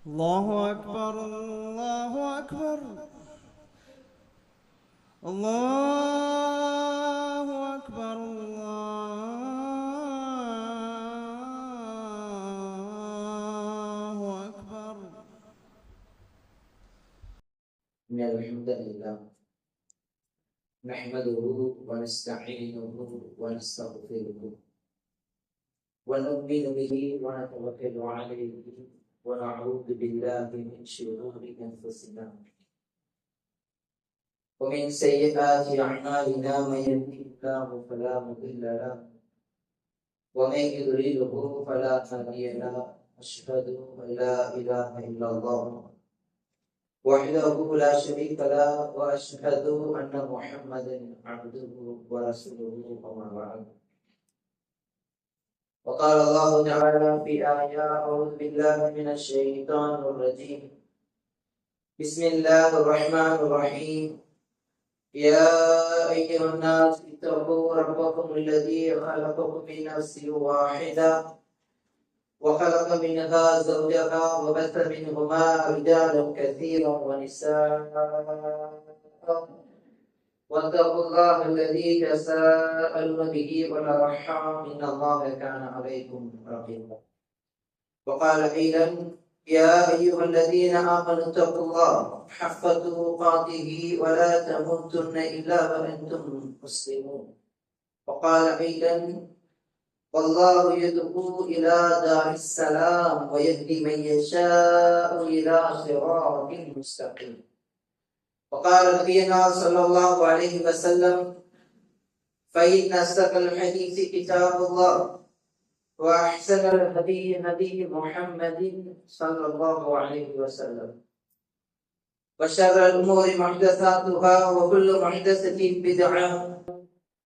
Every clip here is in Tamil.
الله أكبر الله أكبر الله أكبر الله أكبر. إن الحمد لله نحمده ونستعينه ونستغفره ونؤمن به ونتوكل عليه ونعوذ بالله من شرور أنفسنا ومن سيئات أعمالنا من يهده الله فلا مضل له ومن يضلله فلا هادي له أشهد أن لا إله إلا الله وحده لا شريك له وأشهد أن محمدا عبده ورسوله أما بعد. وقال الله تعالى في آية أعوذ بالله من الشيطان الرجيم بسم الله الرحمن الرحيم يا أيها الناس اتقوا ربكم الذي خلقكم من نفس واحدة وخلق منها زوجها وبث منهما رجالا كثيرا ونساء واتقوا الله الذي تساءلون به والأرحام إن الله كان عليكم رقيبا. وقال أيضا يا أيها الذين آمنوا اتقوا الله حق تقاته ولا تموتن إلا وأنتم مسلمون. وقال أيضا والله يدعو إلى دار السلام ويهدي من يشاء إلى صراط مستقيم. وقال نبينا صلى الله عليه وسلم فإن أصدق الحديث كتاب الله وأحسن الهدي هدي محمد صلى الله عليه وسلم وشر الأمور محدثاتها وكل محدثة بدعة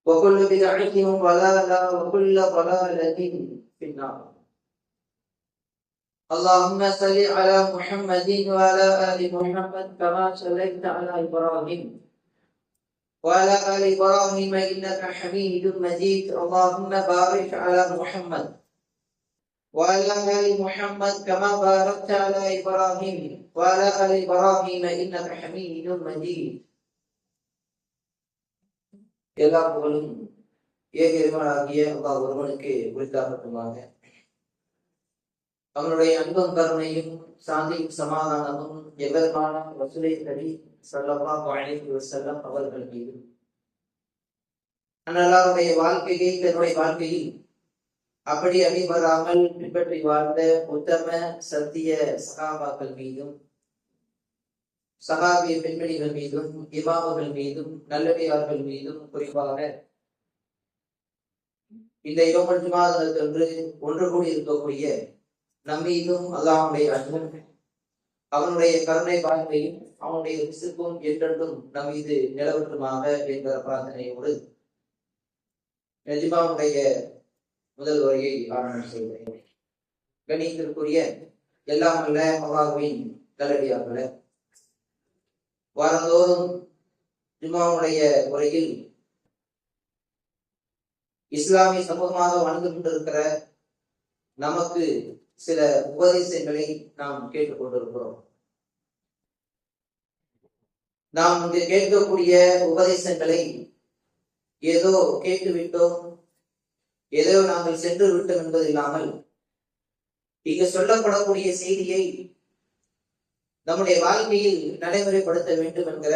وكل بدعة ضلالة وكل ضلالة في النار. اللهم صل على محمد وعلى آل محمد كما صليت على إبراهيم وعلى آل إبراهيم إنك حميد مجيد. اللهم بارك على محمد وعلى آل محمد كما باركت على إبراهيم وعلى آل إبراهيم إنك حميد مجيد. எல்லா புகழும் ஏக இறைவனாகிய அல்லாஹ் ஒருவனுக்கு உரித்தாகட்டுமாக. அவனுடைய அன்பும் கருணையும் சாந்தியும் சமாதானமும் எவருமான ரசூலை நபி ஸல்லல்லாஹு அலைஹி வஸல்லம் அவர்கள் மீது அன்னாருடைய வாழ்க்கையை தன்னுடைய வாழ்க்கையில் அப்படி அடிபடாமல் பின்பற்றி வாழ்ந்த உத்தம சத்திய சகாபாக்கள் மீதும் சகாபிய பெண்மணிகள் மீதும் இமாமுகள் மீதும் நல்லடியார்கள் மீதும் குறிப்பாக இந்த யோமல் ஜுமாதன்று ஒன்று கூடி இருக்கக்கூடிய நம்மீதும் அல்லாஹ்வுடைய அன்பும் அவனுடைய கருணை வாழ்வையும் அவனுடைய ரிசுக்கும் என்றென்றும் நம் மீது நிலவட்டுமாக என்ற பிரார்த்தனையோடு நஜிமாவுடைய முதல் வரியை ஆரம்பம் செய்கிறேன். கணித்திற்குரிய எல்லாம் அல்ல அல்லாஹ்வின் நல்லடியார்களே, வாரந்தோறும் ஜும்மாவுடைய உரையில் இஸ்லாமிய சமூகமாக வாழ்ந்து கொண்டிருக்கிற நமக்கு சில உபதேசங்களை நாம் கேட்டுக்கொண்டிருக்கிறோம். நாம் இங்கு கேட்கக்கூடிய உபதேசங்களை ஏதோ கேட்டுவிட்டோம், ஏதோ நாங்கள் சென்று விட்டோம் என்பது இல்லாமல் இங்கு சொல்லப்படக்கூடிய செய்தியை நம்முடைய வாழ்க்கையில் நடைமுறைப்படுத்த வேண்டும் என்கிற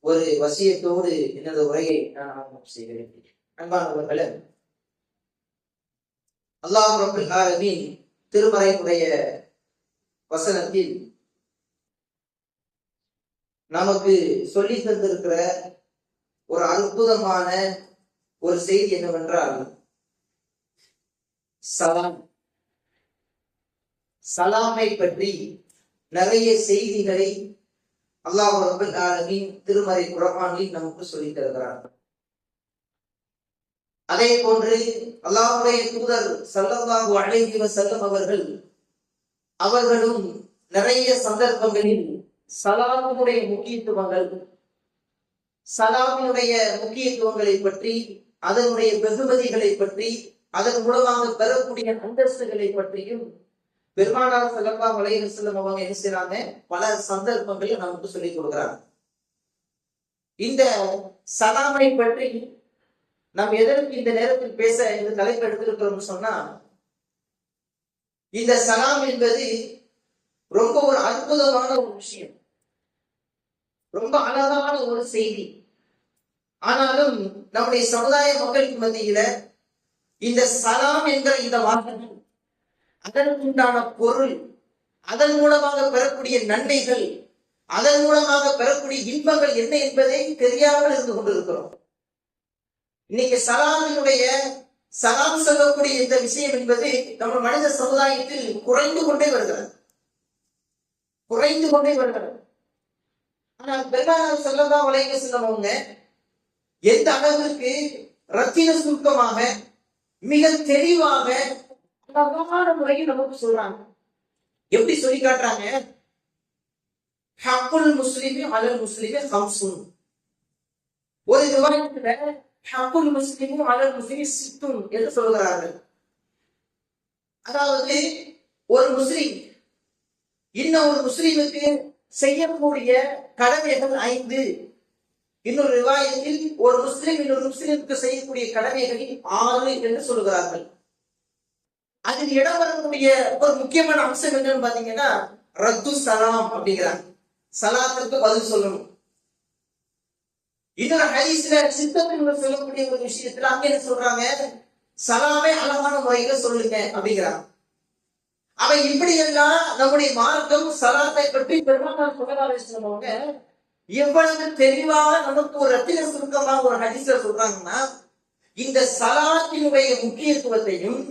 ஒரு வசியத்தோடு எனது உரையை நான் ஆரம்பம் செய்கிறேன். அன்பானவர்களே, அல்லாஹ் ரப்பல் ஆலமீன் திருமறையுடைய வசனத்தில் நமக்கு சொல்லி தந்திருக்கிற ஒரு அற்புதமான ஒரு செய்தி என்னவென்றால் சலாம். சலாமை பற்றி நிறைய செய்திகளை அல்லாஹ் ரப்பல் ஆலமீன் திருமறை குர்ஆனில் நமக்கு சொல்லித் தருகிறார். அதே போன்று அல்லாஹ்வுடைய தூதர் ஸல்லல்லாஹு அலைஹி வஸல்லம் அவர்களும் நிறைய சந்தர்ப்பங்களில் சலாமினுடைய முக்கியத்துவங்களை பற்றி, அதனுடைய வெகுமதிகளை பற்றி, அதன் மூலமாக பெறக்கூடிய அந்தஸ்துகளை பற்றியும் பெருமானார் ஸல்லல்லாஹு அலைஹி வஸல்லம் அவங்க என்ன செய்றாங்க, பல சந்தர்ப்பங்களில் நமக்கு சொல்லிக் கொடுக்குறாங்க. இந்த சலாமை பற்றி நாம் எதற்கு இந்த நேரத்தில் பேச இந்த தலைப்பு எடுத்திருக்கிறோம்னு சொன்னா, இந்த சலாம் என்பது ரொம்ப ஒரு அற்புதமான ஒரு விஷயம், ரொம்ப அழகான ஒரு செய்தி. ஆனாலும் நம்முடைய சமுதாய மக்களுக்கு மத்தியில இந்த சலாம் என்ற இந்த வார்த்தை, அதற்குண்டான பொருள், அதன் மூலமாக பெறக்கூடிய நன்மைகள், அதன் மூலமாக பெறக்கூடிய இன்பங்கள் என்ன என்பதை தெரியாமல் இருந்து கொண்டிருக்கிறோம். இன்னைக்கு சலாம் சொல்லக்கூடிய இந்த விஷயம் என்பது நம்ம மனித சமுதாயத்தில் குறைந்து கொண்டே வருகிறது. ஆனால் பெருமானார் ஸல்லல்லாஹு அலைஹி வஸல்லம் அவங்க எந்த அளவிற்கு ரத்தின சுருக்கமாக மிக தெளிவாக அழகான முறையில் நமக்கு சொல்றாங்க. எப்படி சொல்லி காட்டுறாங்க? ஹக்குல் முஸ்லிமி அலல் முஸ்லிமி ஹம்சுன். ஒரு ரிவாயத்துல ஹக்குல் முஸ்லிமி அலல் முஸ்லிமி சித்துன் என்று சொல்கிறார்கள். அதாவது ஒரு முஸ்லிம் இன்னும் ஒரு முஸ்லிமுக்கு செய்யக்கூடிய கடமைகள் 5. இன்னொரு ரிவாயத்தில் ஒரு முஸ்லிம் இன்னொரு முஸ்லிமுக்கு செய்யக்கூடிய கடமைகளில் 6 என்று சொல்கிறார்கள். அதில் இடம் வரக்கூடிய ஒரு முக்கியமான அம்சம் என்னன்னு பாத்தீங்கன்னா ரத்து சலாம் அப்படிங்கிறாங்க. சலாத்துக்கு பதில் சொல்லணும். இன்னொரு ஹதீஸ்ல சித்தத்தில் சொல்லக்கூடிய ஒரு விஷயத்துல அங்க என்ன சொல்றாங்க, சலாமே அழகான முறையில சொல்லுங்க அப்படிங்கிறாங்க. அவை இப்படி எல்லாம் நம்முடைய மார்க்கம் சலாத்தை பற்றி பெருமானார் ஸல்லல்லாஹு அலைஹி வஸல்லம் அவங்க எவ்வளவு தெளிவாக நமக்கு ஒரு ரத்தின சுருக்கமாக ஒரு ஹதீஸ்ல சொல்றாங்கன்னா, இந்த சலாத்தினுடைய முக்கியத்துவத்தையும்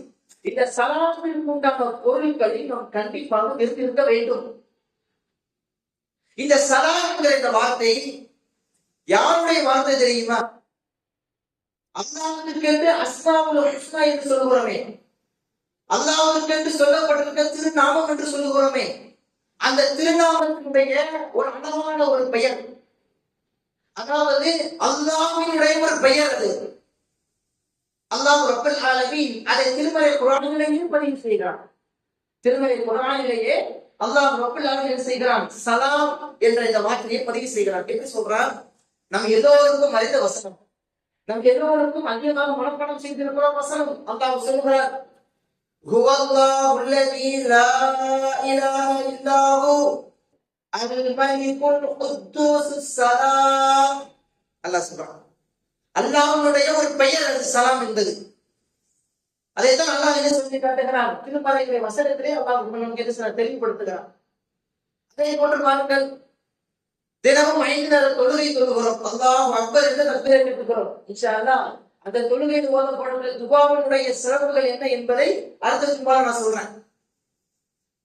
இந்த சலாத்திற்கு உண்டான பொருட்களை நாம் கண்டிப்பாக தெரிந்திருக்க வேண்டும். இந்த சலாம் என்ற வார்த்தை யாருடைய வார்த்தை தெரியுமா? அல்லாஹ்வுக்கென்று அஸ்மாஉல் ஹுஸ்னா என்று சொல்லுகிறோமே, அல்லாஹ்வுக்கென்று சொல்லப்பட்டிருக்க திருநாமம் என்று சொல்லுகிறோமே, அந்த திருநாமத்தினுடைய ஒரு அழகான ஒரு பெயர், அதாவது அல்லாஹ்வினுடைய ஒரு பெயர். அது அல்லாஹ் ரப்பல் ஆலமீன் அதை திருமறை குர்ஆனிலேயே பதிவு செய்கிறான். திருமறை குர்ஆனிலேயே அல்லாஹ் ரப்பல் ஆலமீன் செய்கிறான், சலாம் என்ற இந்த வார்த்தையை பதிவு செய்கிறான். எப்படி சொல்றான்? நம்ம எல்லோருக்கும் அறிந்த வசனம், நம்ம எல்லோருக்கும் அதிகமாக மனப்பாடம் செய்திருக்கிறோம் வசனம். அல்லாஹ் சொல்கிறார், ஹுவல்லாஹு அல்லதீ லா இலாஹ இல்லா ஹு அல் மலிகுல் குத்தூஸ் ஸலாம். அல்லாஹ் சொல்றான், அல்லாஹ்வுடைய ஒரு பெயர் அது சலாம் என்பது. அதைத்தான் அல்லாஹ் என்ன சொல்லி காட்டுகிறான்? திருமறை வசனத்திலே அல்லாஹ் நமக்கு என்ன தெளிவுபடுத்துகிறான். அதே போன்று பாருங்கள், தினமும் 5 நேர தொழுகை தொழுகிறோம், அல்லாஹ் அக்பர் என்று தக்பீர் கட்டுகிறோம். இன்ஷா அல்லாஹ் அந்த தொழுகையில் ஓதப்படுகிற துஆவினுடைய சிறப்புகள் என்ன என்பதை அடுத்த சும்மா நான் சொல்றேன்.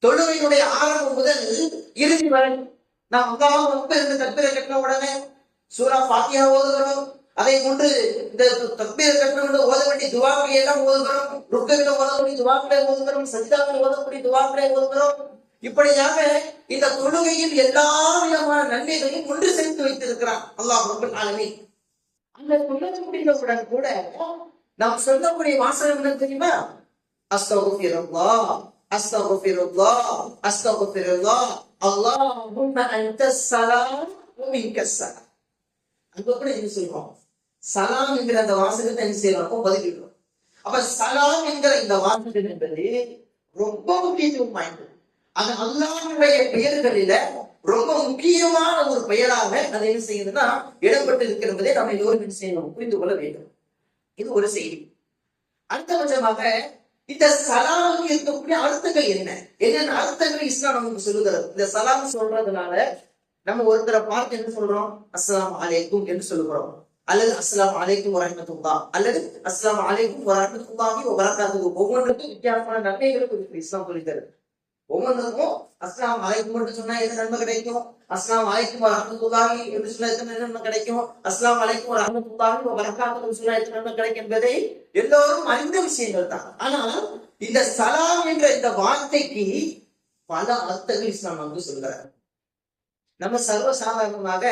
தொழுகையினுடைய ஆரம்பம் முதல் இறுதி வரை நாம் அல்லாஹ் அக்பர் என்று தக்பீர் கட்டின உடனே சூரா ஃபாத்திஹா ஓதுகிறோம். அதை போன்று இந்த தக்பீர் கட்டின ஓத வேண்டிய துஆக்களை எல்லாம் ஓதுகிறோம். ருக்குவில ஓதக்கூடிய துஆக்களை ஓதுகிறோம், சஜ்தாவில் ஓதக்கூடிய துஆக்களை ஓதுகிறோம். இப்படியாக இந்த தொழுகையில் எல்லா விதமான நன்மைகளையும் ஒன்று சேர்த்து வைத்திருக்கிறான் அல்லாஹ் ரப்பல் ஆலமீன். அந்த தொழுகையுடன் கூட நாம் சொல்லக்கூடிய வாசகம் என்ன தெரியுமா? அஸ்தக்ஃபிருல்லாஹ் அஸ்தக்ஃபிருல்லாஹ் அஸ்தக்ஃபிருல்லாஹ் அல்லாஹும்ம அன்தஸ் ஸலாம் வ மின்கஸ் ஸலாம். அங்க கூட என்ன சொல்றோம்? சலாம் என்கிற அந்த வாசகத்தை என்ன செய்யறோம்? பதிலிடுறோம். அப்ப சலாம் என்கிற இந்த வாசகம் என்பது ரொம்ப முக்கியத்துவம் வாய்ந்தது. அது அல்லாஹ்வுடைய பெயர்களில ரொம்ப முக்கியமான ஒரு பெயராக அதை என்ன செய்யுதுன்னா இடம்பெற்று இருக்கிறதை நம்ம எல்லோரும் என்ன செய்யணும்? புரிந்து கொள்ள வேண்டும். இது ஒரு செய்தி. அடுத்தபட்சமாக இந்த சலாமுக்கு இருக்கக்கூடிய அர்த்தங்கள் என்னென்ன அர்த்தங்கள் இஸ்லாம் நமக்கு சொல்லுகிறது. இந்த சலாம் சொல்றதுனால நம்ம ஒருத்தரை பார்த்து என்ன சொல்றோம்? அஸ்ஸலாமு அலைக்கும் என்று சொல்லுகிறோம், அல்லது அஸ்ஸலாமு அலைக்கும் வரஹ்மத்துல்லாஹ், அல்லது அஸ்ஸலாமு அலைக்கும் வரஹ்மத்துல்லாஹி வ பரகாத்துஹு. ஒவ்வொன்றுக்கும் வித்தியாசமான நன்மைகளுக்கு இஸ்லாம் சொல்லித்தருது. ஒவ்வொன்றுக்கும் அஸ்ஸலாமு அலைக்கும் என்று சொன்னா எது நன்மை கிடைக்கும், அஸ்ஸலாமு அலைக்கும் வரஹ்மத்துல்லாஹி என்று சொன்னா எது நன்மை கிடைக்கும், அஸ்ஸலாமு அலைக்கும் வரஹ்மத்துல்லாஹி வ பரகாத்துஹு சொன்னா எது நன்மை கிடைக்கும் என்பதை எல்லோரும் அறிந்த விஷயங்கள் தான். ஆனால் இந்த சலாம் என்ற இந்த வார்த்தைக்கு பல அர்த்தங்கள் இஸ்லாம் நமக்கு சொல்கிறார். நம்ம சர்வசாதாரணமாக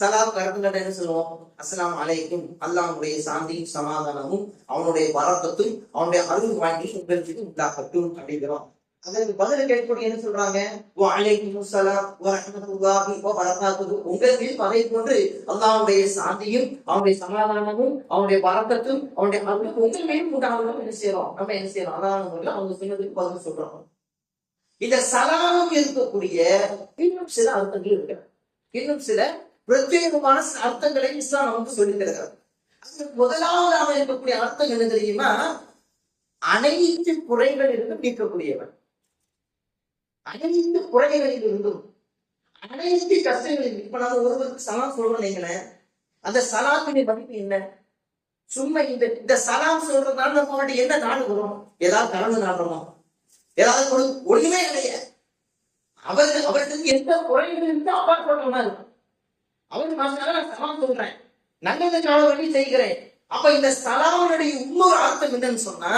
சலாம் கடந்துகிட்ட என்ன சொல்லுவோம்? அஸ்ஸலாமு அலைக்கும், அல்லாஹ்வுடைய சாந்தியும் சமாதானமும் அவனுடைய பரக்கத்தும் அவனுடைய அருள் வாங்கி உங்களுக்கு உண்டாகட்டும் அப்படிங்கிறோம். அதற்கு பதில் கேட்கக்கூடிய என்ன சொல்றாங்க, வஅலைக்கும் ஸலாம் வரஹ்மத்துல்லாஹி வபரகாத்துஹு. உங்கள் மீது பகை கொண்டு அல்லாஹ்வுடைய சாந்தியும் அவனுடைய சமாதானமும் அவனுடைய பரக்கத்தும் அவனுடைய அருளும் உங்கள் மீது உண்டாகணும். என்ன செய்யறோம், நம்ம என்ன செய்யறோம், அல்லாஹ் அவங்க சொன்னதுக்கு பதில் சொல்றோம். இந்த சலாமும் இருக்கக்கூடிய இன்னும் சில அர்த்தங்கள் இருக்கு. இன்னும் சில பிரத்யேகமான அர்த்தங்களை இஸ்லாம் நமக்கு சொல்லித் தருகிறது. முதலாவதாக இருக்கக்கூடிய அர்த்தம் என்ன தெரியுமா, அனைத்து குறைகளிலிருந்தும் நீக்கக்கூடியவன். அனைத்து குறைகளில் இருந்தும் அனைத்து கஷ்டங்களில். இப்ப நம்ம ஒருவருக்கு சலாம் சொல்றோம் நீங்களேன், அந்த சலாத்தின் மதிப்பு என்ன? சும்மா இந்த சலாம் சொல்றதுனால நம்ம என்ன நாடு வரும்? ஏதாவது கலந்து நாடுறோமா? ஏதாவது ஒண்ணுமே கிடையாது. அவருக்கு எந்த குறைகள் இருந்து அப்பாற்பட்டவனா இருக்கும். அவருக்கு நான் சலாம் சொல்றேன், நல்லதுக்காக வேண்டி செய்கிறேன். அப்ப இந்த சலாமுடைய இன்னொரு அர்த்தம் என்னன்னு சொன்னா,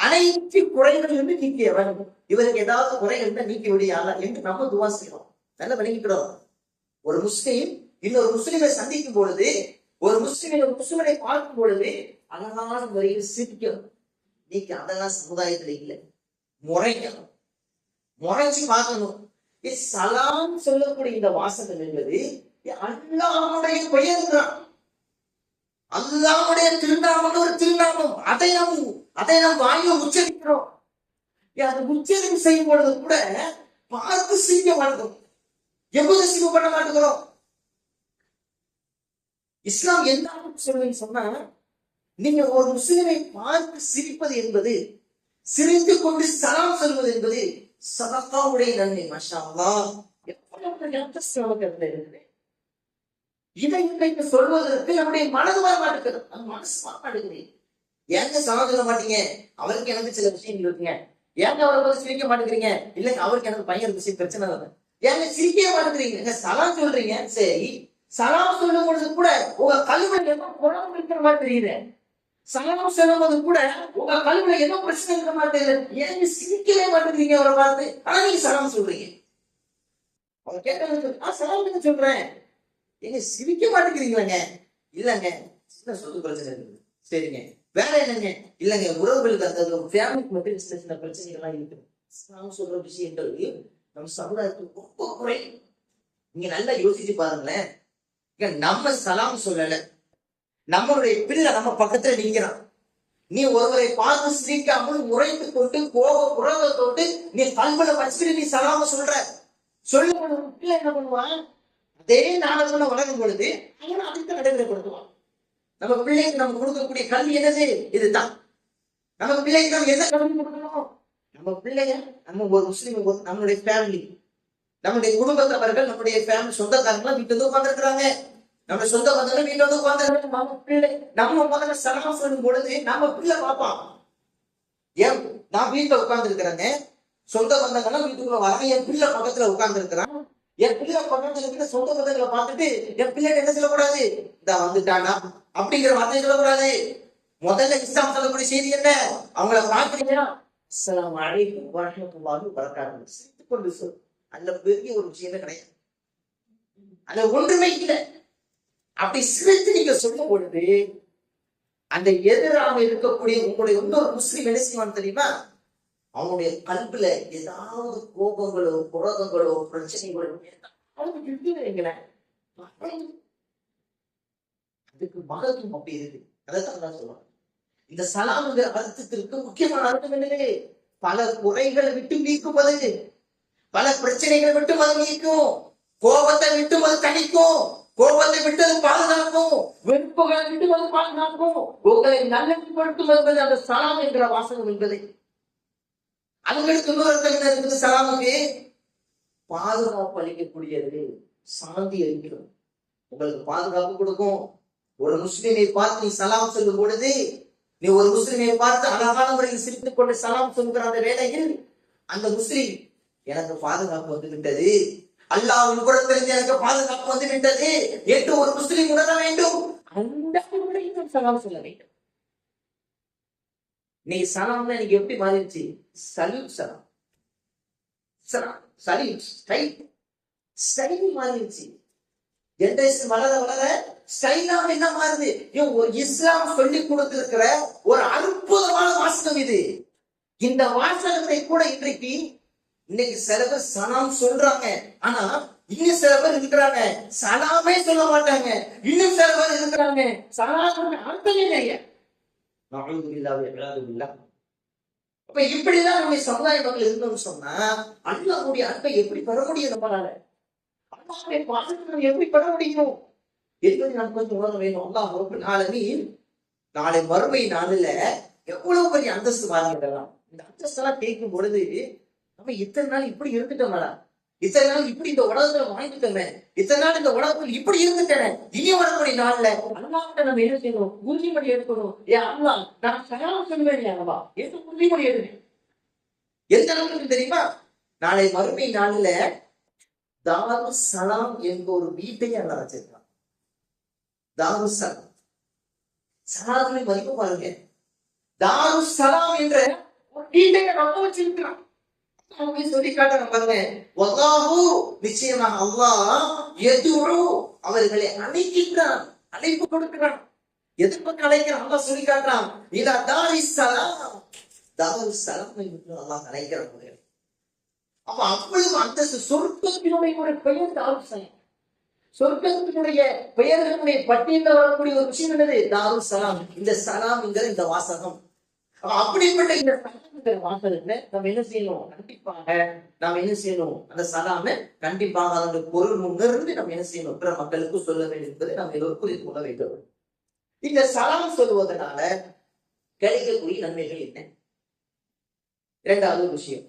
அனைத்து குறைகள் இருந்து நீக்கியவன். இவருக்கு ஏதாவது குறை இருந்தா நீக்கி விடியாத என்று நம்ம துவா செய்யறோம். நல்லா விளங்கிக்கிறோம். ஒரு முஸ்லீம் இன்னொரு முஸ்லீமை சந்திக்கும் பொழுது, ஒரு முஸ்லிமை பார்க்கும் பொழுது அழகான முறையில் சிரிக்கணும். நீங்க அதெல்லாம் சமுதாயத்துல இல்லை, முறைக்கணும், முறைச்சு பார்க்கணும். சலாம் சொல்லக்கூடிய இந்த வாசகம் என்பது அல்லாஹ்வுடைய பெயர் தான். அல்லாஹ்வுடைய திருநாமம் ஒரு திருநாமம். அதை நாம் வாயில உச்சரிக்கிறோம். அது உச்சரிப்பு செய்யும் பொழுது கூட பார்த்து சிரிக்க மாட்டோம். எப்போது சிரிப்பு பண்ண மாட்டேங்கிறோம். இஸ்லாம் என்ன சொல்லுன்னு சொன்னா, நீங்க ஒரு முஸ்லிமை பார்த்து சிரிப்பது என்பது, சிரித்து கொண்டு சலாம் சொல்வது என்பது சதகாவுடைய நன்மை. மாஷா அல்லாஹ், எவ்வளவு இதை இன்றைக்கு சொல்வதற்கு நம்முடைய மனது வர மாட்டேங்குது. அந்த மனசு வர மாட்டேங்குது. ஏங்க சலாம் சொல்ல மாட்டீங்க? அவருக்கு எனக்கு சில விஷயங்கள் இருக்குங்க. ஏங்க அவரை பார்த்து சிரிக்க மாட்டேங்கிறீங்க? இல்லைங்க அவருக்கு எனக்கு பையன் விஷயம் பிரச்சனை இல்லை. ஏங்க சிரிக்கவே மாட்டேங்கிறீங்க? சலாம் சொல்றீங்க, சரி. சலாம் சொல்லும் பொழுது கூட உங்க கல்வியில ஏதோ குழம்பு இருக்கிற மாதிரி தெரியுது. சலாம் சொல்லும் போது கூட உங்க கல்வியில ஏதோ பிரச்சனை இருக்கிற மாதிரி தெரியுது. ஏங்க சிரிக்கவே மாட்டேங்கிறீங்க அவரை பார்த்து? ஆனா நீங்க சலாம் சொல்றீங்க. அவங்க கேட்கறது சலாம் சொல்றேன், எங்க சிரிக்க மாட்டேங்கிறீங்களாங்க? இல்லங்க, சின்ன சொத்து பிரச்சனை இருக்குது. சரிங்க, வேற என்னங்க? இல்லங்க, உறவுகளுக்கு அந்த ஃபேமிலிக்கு மட்டும் சின்ன சின்ன பிரச்சனைகள் எல்லாம் இருக்குது. நான் சொல்ற விஷயங்கள் நம்ம சமுதாயத்துக்கு ரொம்ப குறை. நீங்க நல்லா யோசிச்சு பாருங்களேன். நம்ம சலாம் சொல்லல, நம்மளுடைய பிள்ளை நம்ம பக்கத்துல நிக்கிறான். நீ ஒருவரை பார்த்து சிரிக்காமல் முறைத்து கொண்டு புறத்தோட்டு நீ கல்வில வச்சுட்டு நீ சலாம சொல்ல பிள்ளை என்ன பண்ணுவான்? அதே நாளத்துல வளரும் பொழுது அவனை அடுத்த நடைமுறைப்படுத்துவான். நம்ம பிள்ளைக்கு நம்ம கொடுக்கக்கூடிய கல்வி என்னது? இதுதான். நம்ம பிள்ளைக்கு நம்ம என்ன கல்வி கொடுக்கணும்? நம்ம பிள்ளைய நம்ம ஒரு முஸ்லீம், நம்மளுடைய ஃபேமிலி, நம்முடைய குடும்பத்தவர்கள், நம்முடைய ஃபேமிலி சொந்தக்காரங்களாம் வீட்டு வந்து உட்கார்ந்துருக்கிறாங்க. நம்ம சொந்த பந்தங்கள் வீட்டு வந்து உட்கார்ந்து நம்ம பிள்ளை நம்ம முதல்ல சலாம் சொல்லும் பொழுது நம்ம பிள்ளை பார்ப்பான். ஏன் நான் வீட்டுல உட்கார்ந்து இருக்கிறேங்க, சொந்த பந்தங்கள்லாம் வீட்டுக்குள்ள வராங்க, என் பிள்ளை பக்கத்துல உட்கார்ந்து இருக்கிறான். என் பிள்ளை பக்கத்துல இருக்கிற சொந்த பந்தங்களை பார்த்துட்டு என் பிள்ளை என்ன சொல்லக்கூடாது? இந்த வந்துட்டானா அப்படிங்கிற வார்த்தையை சொல்லக்கூடாது. முதல்ல இஸ்லாம் சொல்லக்கூடிய செய்தி என்ன? அவங்கள பார்க்கிறீங்கன்னா அஸ்ஸலாமு அலைக்கும் வரஹ்மத்துல்லாஹி வபரகாத்துஹு சிரித்துக் கொண்டு சொல். அதுல பெரிய ஒரு விஷயமே கிடையாது, அதுல ஒன்றுமே இல்லை. அப்படி சிரித்து நீங்க சொல்லும் பொழுது அந்த எதிராக இருக்கக்கூடிய உங்களுடைய இன்னொரு முஸ்லீம் என்ன செய்வான் தெரியுமா? அவனுடைய கல்வில ஏதாவது கோபங்களோ குரோதங்களோ பிரச்சனைகளோ அவனுக்கு இருக்குங்களேன், அதுக்கு மகத்துவம் அப்படி இருக்கு. அதைத்தான் நான் சொல்றேன். இந்த சலாமுங்கிற அர்த்தத்திற்கு முக்கியமான அர்த்தம் என்னது? பல குறைகளை விட்டு நீக்குவது, பல பிரச்சனைகளை விட்டு அது நீக்கும், கோபத்தை விட்டு அது தணிக்கும், கோபத்தை விட்டு அது பாதுகாக்கும், வெறுப்புகளை விட்டு அது பாதுகாக்கும், உங்களை நல்லப்படுத்துவது அந்த சலாம் என்கிற வாசகம் என்பதை. அதுங்களுக்கு இன்னொரு அர்த்தம் இருக்குது. சலாமுக்கு பாதுகாப்பு அளிக்கக்கூடியது, சாந்தி அளிக்கும், உங்களுக்கு பாதுகாப்பு கொடுக்கும். ஒரு முஸ்லிமை பார்த்து நீ சலாம் சொல்லும் பொழுது, நீ ஒரு முஸ்லிமை பார்த்து அழகான முறையில் சிரித்துக் கொண்டு சலாம் சொல்கிற அந்த வேளையில் அந்த முஸ்லிம் எனக்கு பாதுகாப்பு வந்து விட்டது, அல்லாஹ்வின் புறத்திலிருந்து எனக்கு பாதுகாப்பு வந்து விட்டது என்று ஒரு முஸ்லிம் உணர வேண்டும். அந்த முறையில் சலாம் சொல்ல வேண்டும். நீ சலாம்னா எனக்கு எப்படி மாறிடுச்சு? சலூட் சலாம், சலாம் சலூட் ஸ்டைல் மாறிடுச்சு. ஜெனரேஷன் வளர வளர ஸ்டைலாக என்ன மாறுது? இஸ்லாம் சொல்லி கொடுத்திருக்கிற ஒரு அற்புதமான வாசகம் இது. இந்த வாசகத்தை கூட இன்னைக்கு சில பேர் சலாம் சொல்றாங்க. ஆனா இன்னும் சில பேர் இருக்கிறாங்க சலாமே சொல்ல மாட்டாங்க. இன்னும் சில பேர் இருக்கிறாங்க சலாம் அர்த்தமே இல்லையா. அப்ப இப்படிதான் நம்முடைய சமுதாய மக்கள் இருந்தோம்னு சொன்னா அல்லாஹ்வுடைய அன்பை எப்படி பெற முடியும்? நம்மளால அல்லாஹ்வுடைய பாசத்தை எப்படி பெற முடியும் என்பதை நாம் கொஞ்சம் உணர வேண்டும். அல்லாஹ் ரப்பல் ஆலமீன் நாளை மறுமை நாளில எவ்வளவு பெரிய அந்தஸ்து வாங்கிடலாம். இந்த அந்தஸ்தெல்லாம் கேட்கும் பொழுது நம்ம இத்தனை நாள் இப்படி இருந்துட்டோம்டா, இத்தனை நாள் இப்படி இந்த உலகத்துல வாழ்ந்துட்டோமே, இத்தனை நாள் இந்த உலகத்தில் இப்படி இருந்துட்டேன், இனி வரக்கூடிய நாள்ல அல்லாஹ்கிட்ட நம்ம என்ன செய்யணும்? உறுதிமொழி எடுக்கணும். அல்லாஹ் நான் சலாம் சொல்லுவேன் அல்லவா என்று உறுதிமொழி எடுக்கணும். எந்த அளவுக்கு தெரியுமா? நாளை மறுமை நாளில தாரு சலாம் என்ற ஒரு வீட்டையே அல்லாஹ் வச்சிருக்கான். தாரு சலாம் சலாத்துடைய மதிப்பு பாருங்க. தாரு சலாம் என்ற ஒரு வீட்டையை நம்ம வச்சிருக்கிறான். சொல்லி காட்டுறாங்க பாருங்க. வல்லாஹு நிச்சயமாக அல்லாஹ் யதுஉ அவர்களை அழைக்கின்றான், அழைப்பு கொடுக்கிறான். எதற்கு அழைக்கிறான்? அல்லாஹ் சொல்லி காட்டுறான். இதா தாரிஸ் சலாம், தாரு சலாம் என்று அல்லாஹ் அழைக்கிறான். அப்ப அவ்வளவு அந்தஸ்து. சொர்க்கத்தினுடைய ஒரு பெயர் தாரு சலாம். சொர்க்கத்தினுடைய பெயர்களுடைய பட்டியலில் வரக்கூடிய ஒரு விஷயம் என்னது? தாரு சலாம். இந்த சலாம் என்கிற இந்த வாசகம். அப்படிப்பட்ட இந்த வாசகத்தை நம்ம என்ன செய்யணும்? கண்டிப்பாக நாம் என்ன செய்யணும்? அந்த சலாம கண்டிப்பாக அதனுடைய பொருள் முன்னிருந்து நம்ம என்ன செய்யணும்? பிற மக்களுக்கு சொல்ல வேண்டும் என்பதை நாம் எல்லோரும் புரிந்து கொள்ள வேண்டும். இந்த சலாம் சொல்லுவதனால கிடைக்கக்கூடிய நன்மைகள் என்ன? இரண்டாவது விஷயம்,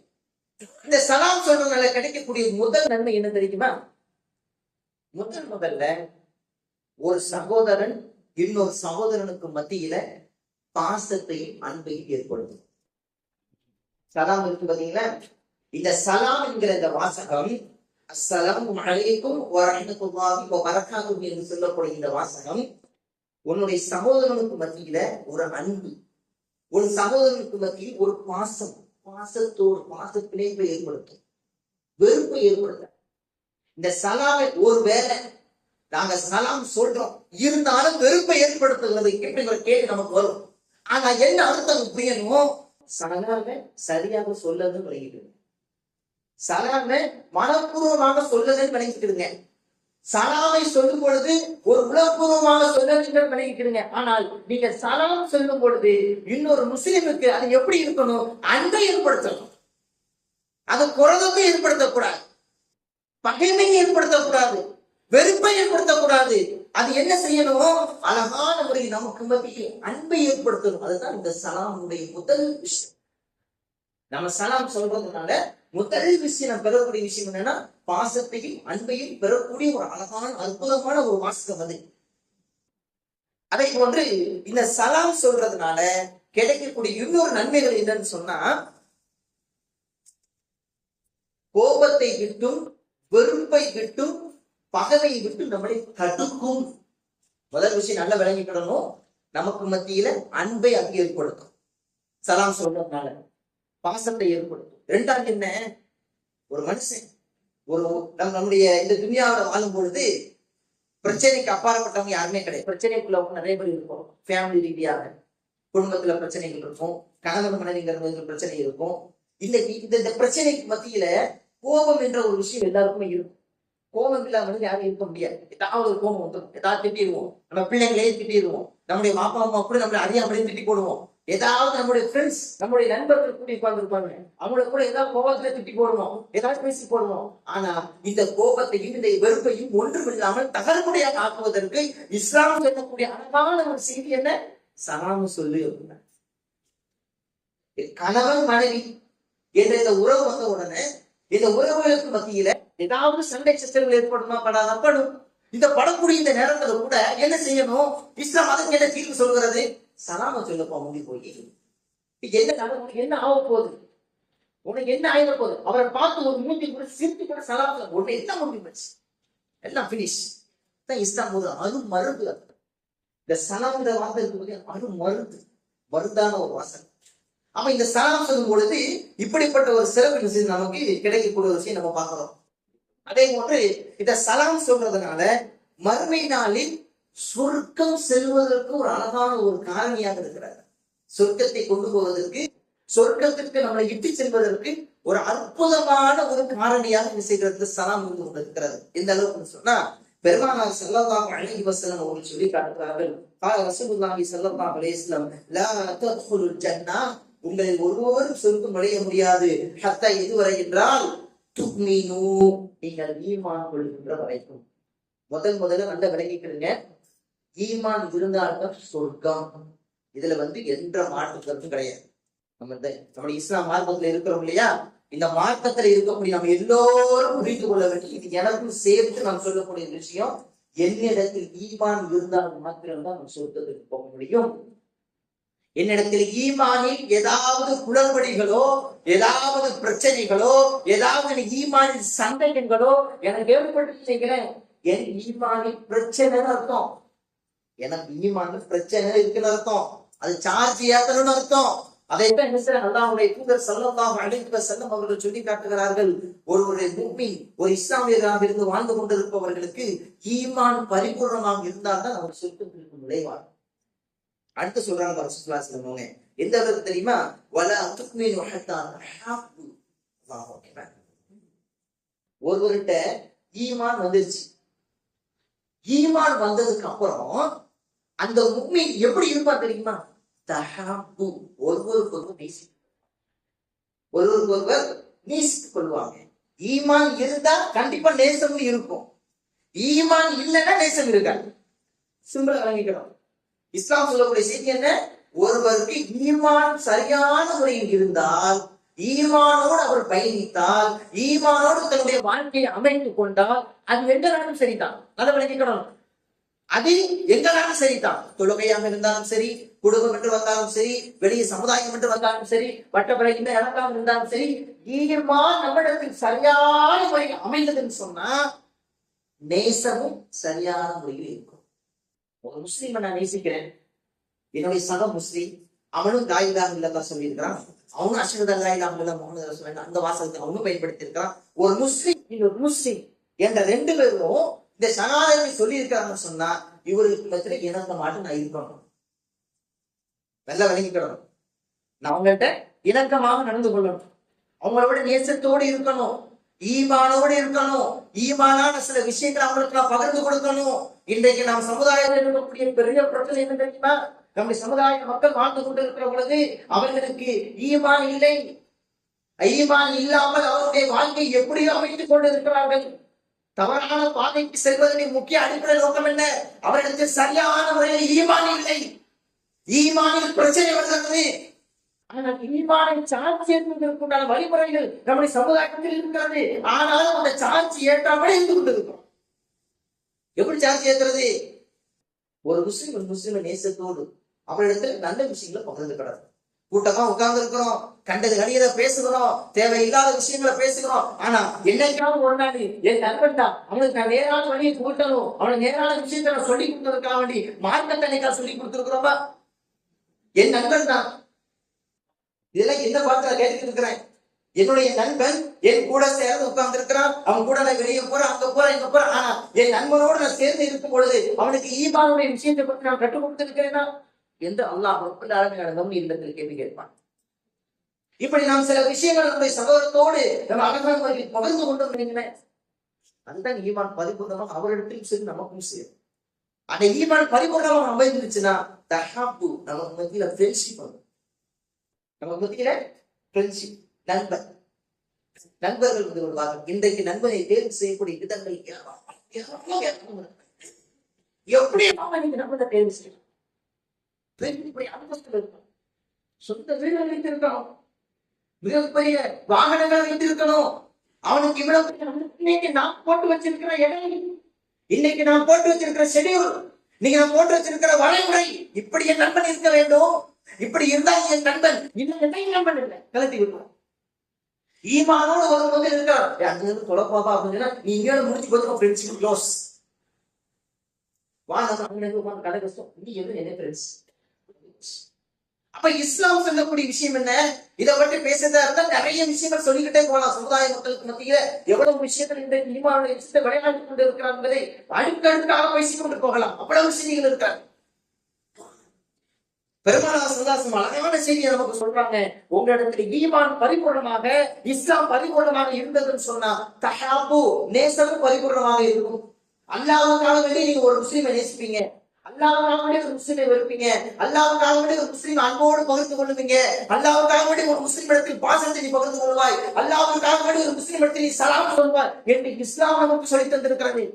இந்த சலாம் சொல்றதுனால கிடைக்கக்கூடிய முதல் நன்மை என்ன தெரியுமா? முதல்ல ஒரு சகோதரன் இன்னொரு சகோதரனுக்கு மத்தியில பாசத்தையும் அன்பையும் ஏற்படுத்தும். சலாம் இருக்கு பாத்தீங்களா? இந்த சலாம் என்கிற இந்த வாசகம் அஸ்ஸலாமு அலைக்கும் வரஹ்மத்துல்லாஹி வபரகாத்துஹு என்று சொல்லக்கூடிய இந்த வாசகம் உன்னுடைய சகோதரனுக்கு மத்தியில ஒரு அன்பு, ஒரு சகோதரனுக்கு மத்தியில் ஒரு பாசம், பாச பிணைப்பை ஏற்படுத்தும், வெறுப்பை ஏற்படுத்த. இந்த சலாமை ஒருவேளை நாங்க சலாம் சொல்றோம் இருந்தாலும் வெறுப்பை ஏற்படுத்துகிறது எப்படிங்கிற கேள்வி நமக்கு வரும். ஆனா என்ன அர்த்தம் புரியணும்? சலாம சரியாக சொல்லதுன்னு விளங்கிட்டு, சலாம மனப்பூர்வமாக சொல்லதுன்னு விளங்கிட்டுருங்க. சலாமை சொல்லும் பொழுது ஒரு உளப்பூர்வமாக சொல்லதுன்னு விளங்கிட்டுருங்க. ஆனால் நீங்க சலாம் சொல்லும் பொழுது இன்னொரு முஸ்லிமுக்கு அது எப்படி இருக்கணும்? அன்பை ஏற்படுத்தணும். அது குறதத்தை ஏற்படுத்தக்கூடாது, பகைமை ஏற்படுத்தக்கூடாது, வெறுப்பை ஏற்படுத்தக்கூடாது. அது என்ன செய்யணும்? அழகான முறையில் நமக்கு மத்தியில் அன்பை ஏற்படுத்தணும். அதுதான் இந்த சலாமுடைய முதல் விஷயம். நம்ம சலாம் சொல்றதுனால முதல் விஷயம் நம்ம பெறக்கூடிய விஷயம் என்னன்னா பாசத்தையும் அன்பையும் பெறக்கூடிய ஒரு அழகான அற்புதமான ஒரு வாசகம் அது. அதை போன்று இந்த சலாம் சொல்றதுனால கிடைக்கக்கூடிய இன்னொரு நன்மைகள் என்னன்னு சொன்னா, கோபத்தை விட்டும் வெறுப்பை விட்டும் பகையை விட்டு நம்மளை தடுக்கும். முதல் விஷயம் நல்லா விளங்கிக்கிடணும். நமக்கு மத்தியில அன்பை அங்கே ஏற்படுத்தும் சலாம் சொல்றதுனால, பாசத்தை ஏற்படுத்தும். இரண்டாவது என்ன? ஒரு மனுஷன் நம்முடைய இந்த துனியாவில் வாழும் பொழுது பிரச்சனைக்கு அப்பாற்பட்டவங்க யாருமே கிடையாது. பிரச்சனைக்குள்ளவங்க நிறைய பேர் இருக்கும். ஃபேமிலி ரீதியாக குடும்பத்துல பிரச்சனைகள் இருக்கும், கணவன் மனைவிங்கிற பிரச்சனை இருக்கும். இந்த பிரச்சனைக்கு மத்தியில கோபம் என்ற ஒரு விஷயம் எல்லாருக்குமே இருக்கும். கோபம் இல்லாமல் யாரும் இருக்க முடியாது. ஏதாவது ஒரு கோபம் வந்துடும், ஏதாவது திட்டிடுவோம், நம்ம பிள்ளைங்களே திட்டிடுவோம், நம்முடைய அப்பா அம்மா கூட நம்மளை அறியாமலே திட்டி போடுவோம். ஏதாவது நம்முடைய ஃப்ரெண்ட்ஸ், நம்முடைய நண்பர்கள் கூடி உட்கார்ந்துருப்பாங்க, அவங்களை கூட ஏதாவது கோபத்துல திட்டி போடுவோம், ஏதாவது பேசி போடுவோம். ஆனா இந்த கோபத்தையும் இந்த வெறுப்பையும் ஒன்றுமில்லாமல் தகர்முறையாக ஆக்குவதற்கு இஸ்லாம் சொல்லக்கூடிய அழகான ஒரு செய்தி என்ன? சலாம் சொல்லு. கணவன் மனைவி என்ற இந்த உறவு வந்த உடனே இந்த உறவுகளுக்கு மத்தியில ஏதாவது சண்டை சச்சரவுகள் ஏற்படுமா? படும். இந்த படக்கூடிய இந்த நேரத்துல கூட என்ன செய்யணும்? இஸ்லாம் அதுக்கு என்ன தீர்வு சொல்கிறது? சலாம சொல்லப்பா முடி போய் என்ன ஆக போகுது, உனக்கு என்ன ஆயிட போகுது? அவரை பார்த்து ஒரு மூஞ்சி கூட சிரித்து கூட சலாம உடனே என்ன முடிவு போச்சு, எல்லாம் பினிஷ். இஸ்லாம் போது அது மருந்து. இந்த சலாம்ன்ற வார்த்தை இருக்கு, அது மருந்தான ஒரு வாசனை. அப்ப இந்த சலாம் சொல்லும் பொழுது இப்படிப்பட்ட ஒரு சிறப்பு விஷயம் நமக்கு கிடைக்கக்கூடிய ஒரு விஷயம் நம்ம பார்க்கிறோம். அதே போன்று இந்த சலாம் சொல்றதுனால மறுமை நாளில் சொர்க்கம் செல்வதற்கு ஒரு அழகான ஒரு காரணியாக இருக்கிறார். சொர்க்கத்தை கொண்டு போவதற்கு சொர்க்கத்திற்கு நம்மளை இட்டு செல்வதற்கு ஒரு அற்புதமான ஒரு காரணியாக என்ன செய்கிறது, சலாம் இருந்து கொண்டிருக்கிறது. எந்த அளவுக்கு சொன்னா, பெருமானார் ஸல்லல்லாஹு அலைஹி வஸல்லம் அவர்கள் சொல்லி காட்டுகிறார்கள், ரசூலுல்லாஹி ஸல்லல்லாஹு அலைஹி வஸல்லம், லா தத்குலுல் ஜன்னah, உங்களில் ஒருவரும் சொர்க்கம் நுழைய முடியாது, ஹத்தா இதுவரை என்றால் துக்மினு, நீங்கள் ஈமான் கொள்கின்ற வரைக்கும். முதல்ல நல்ல விளங்கிக்கிறீங்க, ஈமான் இருந்தால்தான் சொர்க்கம். இதுல எந்த மாற்று கருத்தும் கிடையாது. நம்முடைய இஸ்லாம் மார்க்கத்துல இருக்கிறோம் இல்லையா, இந்த மார்க்கத்துல இருக்கக்கூடிய நம்ம எல்லோரும் புரிந்து கொள்ள வேண்டிய, இது எனக்கும் சேர்த்து நான் சொல்லக்கூடிய விஷயம், என்னிடத்தில் ஈமான் இருந்தால் மாத்திரம்தான் நம்ம சொர்க்கத்துக்கு போக முடியும். என்னிடத்தில் ஈமானில் ஏதாவது குளறுபடிகளோ, ஏதாவது பிரச்சனைகளோ, ஏதாவது ஈமானில் சந்தேகங்களோ எனக்கு ஏற்பட்டு, என் ஈமானில் பிரச்சனைன்னு அர்த்தம். எனக்கு ஈமானில் பிரச்சனை இருக்குன்னு அர்த்தம். அது சார்ஜ் ஏத்தணும்னு அர்த்தம். அதைத்தான் அல்லாஹ்வுடைய தூதர் ஸல்லல்லாஹு அலைஹி வஸல்லம் அவர்கள் சொல்லி காட்டுகிறார்கள், ஒரு முஃமின், ஒரு இஸ்லாமியராக இருந்து வாழ்ந்து கொண்டிருப்பவர்களுக்கு ஈமான் பரிபூர்ணமாக இருந்தால்தான் அவர் சொர்க்கத்திற்கு நுழைவார். அடுத்து சொல்றாங்க ரசூலுல்லாஹி ஸல்லல்லாஹு அலைஹி வஸல்லம், எந்த அளவுக்கு தெரியுமா, வலா துக்மினு ஹத்தா தஹாப்பு. அல்லாஹ் அக்பர். ஒருவர்கிட்ட ஈமான் வந்துருச்சு, ஈமான் வந்ததுக்கு அப்புறம் அந்த முஃமின் எப்படி இருப்பார் தெரியுமா, தஹாப்பு, ஒருவருக்கொருவர் நேசித்துக் கொள்வாங்க. ஈமான் இருந்தா கண்டிப்பா நேசம் இருக்கும், ஈமான் இல்லைன்னா நேசம் இருக்காது. சிம்பிளா வழங்கிக்கணும். இஸ்லாம் சொல்லக்கூடிய செய்தி என்ன, ஒருவருக்கு ஈமான் சரியான முறையில் இருந்தால், ஈமானோடு அவர் பயணித்தால், ஈமானோடு தன்னுடைய வாழ்க்கையை அமைத்துக் கொண்டால், அது எங்களாலும் சரிதான். அதை விளங்கிக்கணும். அது எங்களாலும் சரிதான். தொழுகையாக இருந்தாலும் சரி, குடும்பம் என்று வந்தாலும் சரி, வெளியே சமுதாயம் என்று வந்தாலும் சரி, வட்டப்பறை இந்த இலக்காக இருந்தாலும் சரி, ஈமான் நம்மிடத்தில் சரியான முறையில் அமைந்ததுன்னு சொன்னா நேசமும் சரியான முறையில் இருக்கும். ஒரு முஸ்லீமை நான் நேசிக்கிறேன், என்னுடைய சக முஸ்லீம், அவனும் லா இலாஹ இல்லல்லாஹ் சொல்லி இருக்கிறான், அவனும் அஷ்ஹது அல்லா இலாஹ இல்லல்லாஹ் முஹம்மது ரசூலுல்லாஹ் அந்த வாசகத்தை அவனும் பயன்படுத்தி இருக்கிறான். ஒரு முஸ்லீம் இன்னொரு முஸ்லீம் என்ற ரெண்டு பேரும் இந்த ஷஹாதத்தை சொல்லி இருக்காங்கன்னு சொன்னா, இவருக்கு பத்திர இணங்க மாட்டு நான் இருக்கணும். நல்லா விளங்கிக்கணும். நான் அவங்கள்ட்ட இணக்கமாக நடந்து கொள்ளணும், அவங்களோட நேசத்தோடு இருக்கணும், ஈமானோடு இருக்கணும், ஈமானான சில விஷயங்களை அவங்களுக்கு நான் பகிர்ந்து கொடுக்கணும். இன்றைக்கு நாம் சமுதாயத்தில் இருக்கக்கூடிய பெரிய பிரச்சனை என்ன தெரியுமா, நம்முடைய சமுதாய மக்கள் வாழ்ந்து கொண்டு இருக்கிற பொழுது அவர்களுக்கு ஈமான் இல்லை. ஈமான் இல்லாமல் அவருடைய வாழ்க்கை எப்படி அமைத்துக் கொண்டு இருக்கிறார்கள். தவறான பாதைக்கு செல்வதற்கு முக்கிய அடிப்படை நோக்கம் என்ன, அவர்களுக்கு சரியான முறையில் ஈமான் இல்லை, ஈமானில் பிரச்சனை வருகிறது. ஆனால் ஈமானை சாட்சி ஏற்பதற்குண்டான வழிமுறைகள் நம்முடைய சமுதாயத்தில் இருக்கிறது. ஆனாலும் அந்த சாட்சி ஏற்றாமலே இருந்து கொண்டிருக்கிறோம். எப்படி சாட்சி ஏற்றுறது? ஒரு முஸ்லிம் நேசத்தோடு அவரிடத்தில் நல்ல விஷயங்களை பகிர்ந்துக்கிறார். கூட்டமா உட்கார்ந்து இருக்கிறோம், கண்டது கடியதை பேசுகிறோம், தேவையில்லாத விஷயங்களை பேசுகிறோம். ஆனா என்னைக்காவது ஒரு நாள் என் நண்பன் தான், அவனுக்கு நான் நேரான வழியை கூட்டணும், அவனுக்கு நேரான விஷயத்தை நான் சொல்லி கொடுத்ததுக்காக வேண்டி மார்க்கத்தை என்னைக்கா சொல்லி கொடுத்துருக்கிறோமா? என் நண்பன் தான். இதெல்லாம் என்ன பார்த்து நான் கேட்டுட்டு இருக்கிறேன். என்னுடைய நண்பன் என் கூட சேர்ந்து உட்கார்ந்து இருக்கிறான், அவன் கூட நான் வெளியே போறேன், அங்க போறேன், இங்க போறேன். ஆனா என் நண்பனோடு நான் சேர்ந்து இருக்கும் பொழுது அவனுக்கு ஈமானுடைய விஷயத்தை பற்றி நான் கற்றுக் கொடுத்திருக்கிறேன்னா என்று அல்லாஹ் இல்லத்தில் கேள்வி கேட்பான். இப்படி நாம் சில விஷயங்கள் நம்முடைய சகோதரத்தோடு நம்ம அழகான முறையில் பகிர்ந்து கொண்டோம். அதுதான் ஈமான் பரிபூர்ணமாக அவரிடத்திலும் சரி நமக்கும் சரி. அந்த ஈமான் பரிபூர்ணமாக அமைந்துருச்சுன்னா தஹாப்பு, நமக்கு மத்தியில ஃப்ரெண்ட்ஷிப் வரும். நமக்கு மத்தியில ஃப்ரெண்ட்ஷிப், நண்பர்கள் வருவார்கள். இன்றைக்கு நண்பனை தேர்வு செய்யக்கூடிய விதங்கள் எப்படி நண்பனை தேர்வு செய்யணும்? சொந்த வீடுகள் வைத்திருக்கணும், மிகப்பெரிய வாகனங்கள் வைத்திருக்கணும். அவனுக்கு இவ்வளவு இன்னைக்கு நான் போட்டு வச்சிருக்கிற இடம், இன்னைக்கு நான் போட்டு வச்சிருக்கிற ஷெடியூல், இன்னைக்கு நான் போட்டு வச்சிருக்கிற வழிமுறை, இப்படி என் நண்பன் இருக்க வேண்டும். இப்படி இருந்தா என் நண்பன் இன்னும் நண்பன் இல்லை, கலத்தி விடுவோம். ஈமானோடு வரும்போது இருக்கான் அங்கிருந்து தொலைப்பாப்பா அப்படின்னா நீ இங்கே முடிச்சு போது ஃப்ரெண்ட்ஷிப் க்ளோஸ். கடை கஷ்டம், நீ எது என்ன ஃப்ரெண்ட்ஸ். அப்ப இஸ்லாம் சொல்லக்கூடிய விஷயம் என்ன, இதை பற்றி பேசுறதா இருந்தா நிறைய விஷயங்கள் சொல்லிக்கிட்டே போகலாம். சமுதாய மக்களுக்கு மத்தியில எவ்வளவு விஷயங்கள் இந்த ஈமானுடைய விஷயத்தை விளையாண்டு கொண்டு இருக்கிறார் என்பதை அடுக்கடுக்காக பேசிக் கொண்டு போகலாம். அவ்வளவு விஷயங்கள் இருக்காது. பெருமானார் ஸல்லல்லாஹு அலைஹி வஸல்லம் அழகான செய்தியை நமக்கு சொல்றாங்க. உங்களிடத்தில் ஈமான் பரிபூர்ணமாக, இஸ்லாம் பரிபூர்ணமாக இருந்ததுன்னு சொன்னா தஹாபு நேசம் பரிபூர்ணமாக இருக்கும். அல்லாஹ்வுக்காக வேண்டி நீங்க ஒரு முஸ்லிமை நேசிப்பீங்க, அல்லாஹ்வுக்காக வேண்டி ஒரு முஸ்லிமை வெறுப்பீங்க, அல்லாஹ்வுக்காக வேண்டி ஒரு முஸ்லிம் அன்போடு பகிர்ந்து கொள்ளுவீங்க, அல்லாஹ்வுக்காக வேண்டி ஒரு முஸ்லிம் இடத்தில் பாசத்தை நீ பகிர்ந்து கொள்வாய், அல்லாஹ்வுக்காக வேண்டி ஒரு முஸ்லிம் இடத்தில் நீ சலாம் சொல்வாய் என்று இஸ்லாம் நமக்கு சொல்லி தந்திருக்கிறது.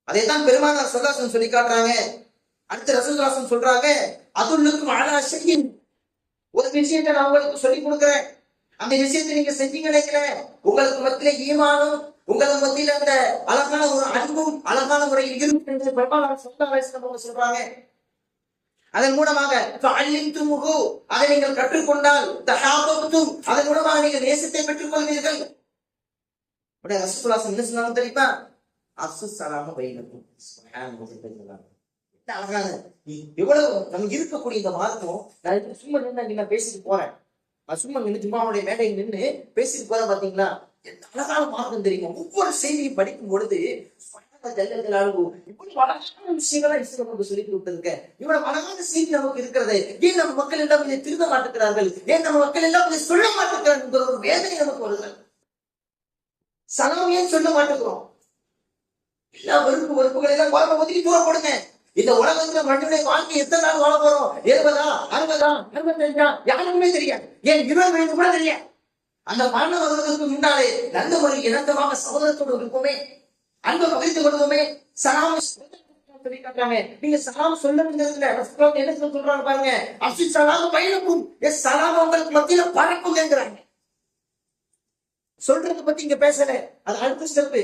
அதைத்தான் பெருமானார் ஸல்லல்லாஹு அலைஹி வஸல்லம் சொல்லி காட்டுறாங்க. அடுத்து ரசூலுல்லாஹி ஸல்லல்லாஹு அலைஹி வஸல்லம் சொல்றாங்க, அதுல்லுக்கும் அலா ஷைஇன், ஒரு விஷயத்தை நான் உங்களுக்கு சொல்லி கொடுக்கிறேன், அந்த விஷயத்தை நீங்க செஞ்சீங்க நினைக்கிறேன், உங்களுக்கு மத்தியில ஈமானும் உங்களுக்கு மத்தியில அந்த அழகான ஒரு அன்பும் அழகான முறையில் இருக்கும் என்று பெருமானார் ஸல்லல்லாஹு அலைஹி வஸல்லம் சொல்றாங்க. அதன் மூலமாக ஃபஅல்லிம்துமுஹு, அதை நீங்கள் கற்றுக்கொண்டால் தஹாபப்தும், அதன் மூலமாக நீங்கள் நேசத்தை பெற்றுக் கொள்வீர்கள். உடனே ரசூலுல்லாஹி ஸல்லல்லாஹு அலைஹி வஸல்லம் என்ன சொன்னாங்க தெரியுமா? அஃஸுஸ் ஸலாமு பைனக்கும். சுப்ஹானல்லாஹ். அழகான எவ்வளவு நம்ம இருக்கக்கூடிய இந்த மார்க்கம். நான் சும்மா நின்று நான் பேசிட்டு போறேன், சும்மா நின்று ஜும்மாவுடைய மேடையில் நின்று பேசிட்டு போறேன். பாத்தீங்களா எந்த அழகான மார்க்கம் தெரியுமா? ஒவ்வொரு செய்தியும் படிக்கும் பொழுது இவ்வளவு அழகான விஷயங்களா நமக்கு சொல்லி கொடுத்திருக்க, இவ்வளவு அழகான செய்தி நமக்கு இருக்கிறது. ஏன் நம்ம மக்கள் எல்லாம் இதை திருந்த மாட்டுக்கிறார்கள், ஏன் நம்ம மக்கள் எல்லாம் இதை சொல்ல மாட்டுக்கிறார்கள் என்கிற ஒரு வேதனை நமக்கு வருது. சலாம் ஏன் சொல்ல மாட்டேங்கிறோம்? எல்லா வெறுப்புகளை எல்லாம் குழம்பு ஒதுக்கி தூர போடுங்க. இந்த உலகத்துல மனிதனுடைய வாழ்க்கை எத்தனை நாள் வாழ போறோம்? 70, 60, 65 யாருக்குமே தெரியாது. ஏன் 20 கூட தெரியாது. அந்த மரண வருவதற்கு முன்னாலே நல்ல ஒரு இணக்கமாக சகோதரத்தோடு இருக்குமே, அன்பை பகிர்ந்து கொள்வோமே, சலாம் சொல்லி காட்டுறாங்க. நீங்க சலாம் சொல்லுங்கிறதுல என்ன சொல்றாங்க பாருங்க, அப்சி சலாம் பைனக்கும், சலாம் உங்களுக்கு மத்தியில பறக்குங்கிறாங்க. சொல்றத பத்தி இங்க பேசல, அது அடுத்த ஸ்டெப்,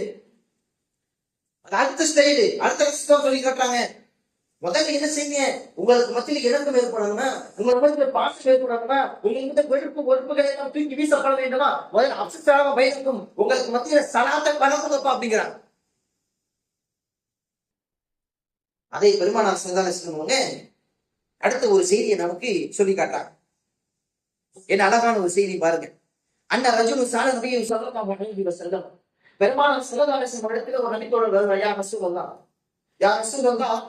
அது அடுத்த ஸ்டைலு, அடுத்த விஷயம் சொல்லி காட்டுறாங்க. முதல்ல என்ன செய்யுங்க, உங்களுக்கு மத்தியில் இணக்கம் ஏற்படணும்னா, உங்களுக்கு மத்தியில பாசம் ஏற்படணும்னா, உங்களுக்கு வெறுப்பு வெறுப்புகளை எல்லாம் தூக்கி வீசப்பட வேண்டுமா, முதல்ல அப்சலாம பயக்கும், உங்களுக்கு மத்தியில சலாத்தை பழக்குங்கப்பா அப்படிங்கிறாங்க. அதை பெருமானார் ஸல்லல்லாஹு அலைஹி வஸல்லம் அடுத்த ஒரு செய்தியை நமக்கு சொல்லி காட்டுறாங்க. என்ன அழகான ஒரு செய்தி பாருங்க. அண்ணா ரஜுலு சால நபியை ஸல்லல்லாஹு அலைஹி வஸல்லம், பெருமானார் ஸல்லல்லாஹு அலைஹி வஸல்லம் இடத்துல ஒரு நபித்தோழர் வருவார். யா ரசூலல்லாஹ், யா ரசூலல்லாஹ்,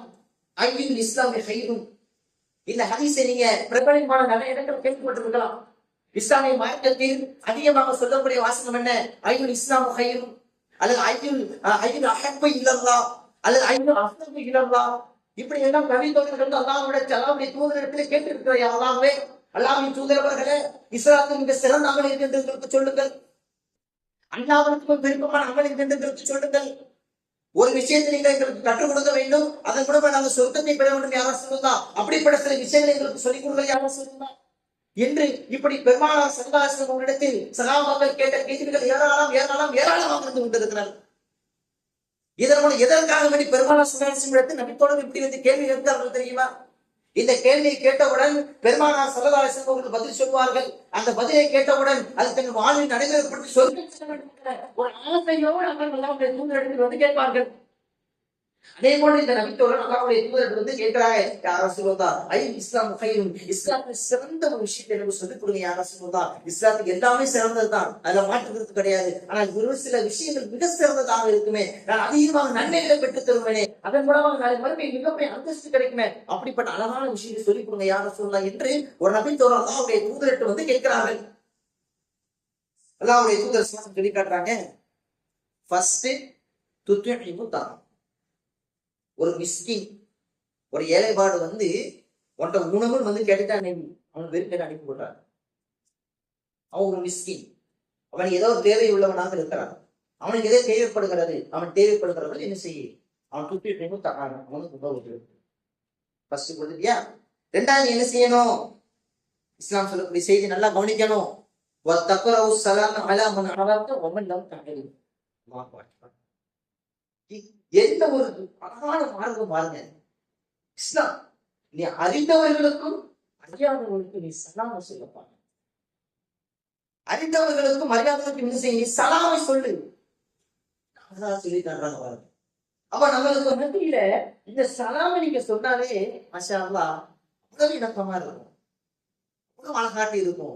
ஐயுல் இஸ்லாமி ஹைரும். இந்த ஹதீஸை நீங்க பிரபலமான நிறைய இடங்கள் கேள்விப்பட்டிருக்கலாம். இஸ்லாமிய மார்க்கத்தில் அதிகமாக சொல்லக்கூடிய வாசகம் என்ன? ஐயுல் இஸ்லாமு ஹைரும், அல்லது ஐயுல் அஹப்பு இல்லல்லாஹ், அல்லது ஐயுல் அஃதபு இல்லல்லாஹ். இப்படி எல்லாம் நபித்தோழர்கள் அல்லாஹ்வுடைய தூதரிடத்திலே கேட்டிருக்கிற அல்லாஹ்வே, அல்லாஹ்வின் தூதரவர்களே, இஸ்லாத்தின் மிக சிறந்த அமல் என்று எங்களுக்கு சொல்லுங்கள், அல்லாஹ்வுக்கு விருப்பமான அமல் என்று எங்களுக்கு சொல்லுங்கள். ஒரு விஷயத்தை நீங்கள் எங்களுக்கு கற்றுக் கொடுக்க வேண்டும், அதன் மூலமா நாங்கள் சொர்க்கத்தை பெற வேண்டும் யாரா சொல்லுதா, அப்படிப்பட்ட சில விஷயங்களை எங்களுக்கு சொல்லிக் கொடுக்க யாரா சொல்லுதா என்று இப்படி பெருமானார் ஸல்லல்லாஹு அலைஹி வஸல்லம் இடத்தில் சஹாபாக்கள் கேட்ட கேள்விகள் ஏராளமாக இருந்து கொண்டிருக்கிறார்கள். இதன் மூலம் எதற்காக வேண்டி பெருமானார் ஸல்லல்லாஹு அலைஹி வஸல்லம் இடத்தில் நபித்தோழர் இப்படி வந்து கேள்வி கேட்கிறார்கள் தெரியுமா? இந்த கேள்வியை கேட்டவுடன் பெருமானார் ஸல்லல்லாஹு அலைஹி வஸல்லம் அவர்கள் பதில் சொல்வார்கள். அந்த பதிலை கேட்டவுடன் அது தன் வாழ்வில் நடைமுறைப்படுத்தி ஒரு ஆசையோடு அவர்கள் அல்லாஹ்வுடைய தூதரிடத்தில் வந்து கேட்பார்கள். அதே போல இந்த நபித்தோழர் அல்லாஹ்வுடைய தூதரிடத்தில் வந்து கேட்கிறாங்க, யா ரசூலல்லாஹ், ஐயுல் இஸ்லாமு ஹைரும், இஸ்லாத்தில் சிறந்த ஒரு விஷயத்தை எனக்கு சொல்லிக் கொடுங்க யா ரசூலல்லாஹ். இஸ்லாத்துக்கு எல்லாமே சிறந்ததுதான், அதுல மாற்றுக்கிறது கிடையாது. ஆனால் ஒரு சில விஷயங்கள் மிக சிறந்ததாக இருக்குமே, நான் அதிகமாக நன்மைகளை பெற்றுத் தருவேனே, அதன் மூலமாக நாளை மறுமையில் மிகப்பெரிய அந்தஸ்து கிடைக்குமே, அப்படிப்பட்ட அழகான விஷயத்தை சொல்லிக் கொடுங்க யா ரசூலல்லாஹ் என்று ஒரு நபித்தோழர் அல்லாஹ்வுடைய தூதரிடம் வந்து கேட்கிறார்கள். அல்லாஹ்வுடைய தூதர் சொல்லி காட்டுறாங்க, ஃபர்ஸ்ட் துத்இமு தஆம், ஒரு மிஸ்கின், ஒரு ஏழைபாடு வந்து உன்ட உணவுன்னு வந்து கேட்டுட்டான், அவன் வெறும் அனுப்பி போட்டான். அவன் ஒரு மிஸ்கின், அவன் ஏதோ தேவை உள்ளவனாக இருக்கிறான், அவனுக்கு எதோ தேவைப்படுகிறது, அவன் தேவைப்படுகிறவர்கள் என்ன செய்ய, அவன் துத்இமு தஆம், அவனுக்கு உணவு ஃபர்ஸ்ட் கொடுத்துட்டியா. ரெண்டாவது என்ன செய்யணும், இஸ்லாம் சொல்லக்கூடிய செய்தி நல்லா கவனிக்கணும். வத்தக்ரவு ஸலாம அலா மன் அரஃப்த வ மன் லம் தஅரிஃப். அல்லாஹு அக்பர். எந்த ஒரு அழகான மார்க்கம் பாருங்க இஸ்லாம். நீ அறிந்தவர்களுக்கும் அறியாதவர்களுக்கும் நீ சலாம சொல்லப்பா, அறிந்தவர்களுக்கும் அறியாதவர்களுக்கும் என்ன செய்ய, சலாமை சொல்லு, சொல்லி தர்றாங்க பாருங்க. அப்ப நம்மளுக்கு மத்தியில இந்த சலாமை நீங்க சொன்னாலே மாஷா அல்லாஹ் உதவி இணக்கமா இருக்கும், அழகாட்டி இருக்கும்.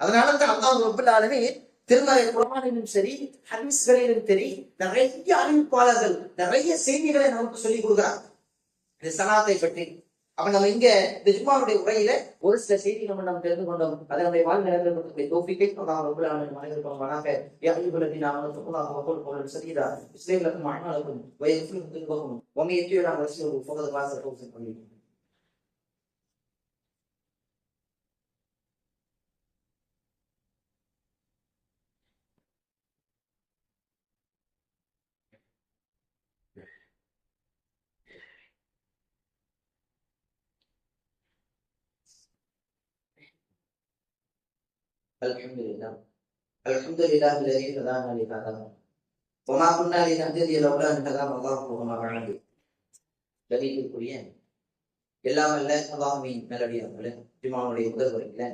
அதனாலதான் அல்லாஹ் ரப்பல் ஆலமீன் திருமறை குர்ஆனிலும் சரி ஹதீஸ்களிலும் சரி நிறைய அறிவிப்பாளர்கள் நிறைய செய்திகளை நமக்கு சொல்லிக் கொடுக்கிறார் இந்த சலாத்தை பற்றி. அப்ப நம்ம இங்க இந்த ஜும்மாவுடைய உரையில ஒரு சில செய்திகள் நம்ம தெரிந்து கொண்டோம். அதை நம்முடைய வாழ்க்கை நிலைநிறுத்தக்கூடிய தோஃபிக்கை அல்லாஹ் ரப்பல் ஆலமீன் மனிதர்களுக்காக யா அய்யுஹல்லதீன ஆமனு தக்குல்லாஹ வகுல் கௌலன் சதீதா யுஸ்லிஹ் லக்கும் அஅமாலக்கும் வ யக்ஃபிர் லக்கும் துனுபக்கும் வ மன் யுத்தி இல்லாஹ வ ரசூலஹு ஃபகத் ஃபாஸ ஃபௌஸன் அஸீமா. அல்ஹம்துலில்லாஹ் அல்ஹம்துலில்லாஹி அல்லதீ ஹதானா லிஹாதா வ மா குன்னா லினஹ்ததிய லவ்லா அன் ஹதானா அல்லாஹ் வ மா பஅது. கலிலுக்குரிய எல்லாம் அல்ல அல்லாஹ்வின் நல்லடியார்களே, ஜும்மாவுடைய முதல் உரையில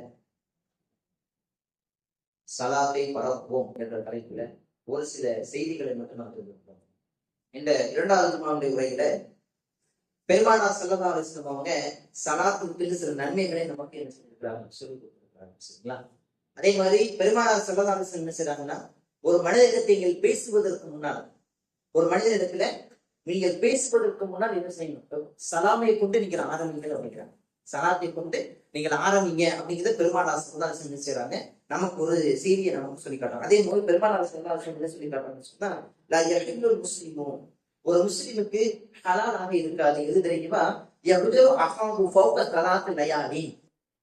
சலாத்தை பரப்புவோம் என்ற தலைப்புல ஒரு சில செய்திகளை மட்டும் நாம் தெரிஞ்சுக்கிறோம். இந்த இரண்டாவது ஜும்மாவுடைய உரையில பெருமானார் ஸல்லல்லாஹு அலைஹி வஸல்லம் அவங்க சலாத்துக்கு சில நன்மைகளை நமக்கு என்ன செஞ்சிருக்கிறாங்க, சொல்லி கொடுத்திருக்கிறாங்க. சரிங்களா? அதே மாதிரி பெருமானார் ஸல்லல்லாஹு அலைஹி வஸல்லம் என்ன செய்றாங்கன்னா, ஒரு மனிதனிடத்தில் நீங்கள் பேசுவதற்கு முன்னால், ஒரு மனிதனிடத்துல நீங்கள் பேசுவதற்கு முன்னால் என்ன செய்யணும், சலாமை கொண்டு நீங்கள் ஆரம்பிங்கள் அப்படிங்கிறாங்க. சலாத்தை கொண்டு நீங்கள் ஆரம்பிங்க அப்படிங்கிறத பெருமானார் ஸல்லல்லாஹு அலைஹி வஸல்லம் என்ன செய்றாங்க, நமக்கு ஒரு செய்தியை நமக்கு சொல்லி காட்டுறாங்க. அதே மாதிரி பெருமானார் ஸல்லல்லாஹு அலைஹி வஸல்லம் என்ன சொல்லி காட்டுறாங்கன்னு சொன்னா, லா யஹில்லுல் முஸ்லிமு, ஒரு முஸ்லிமுக்கு ஹலாலாக இருக்காது எது தெரியுமா, யஹுது அஹாஹு ஃபௌக ஸலாத்தி லயாலி,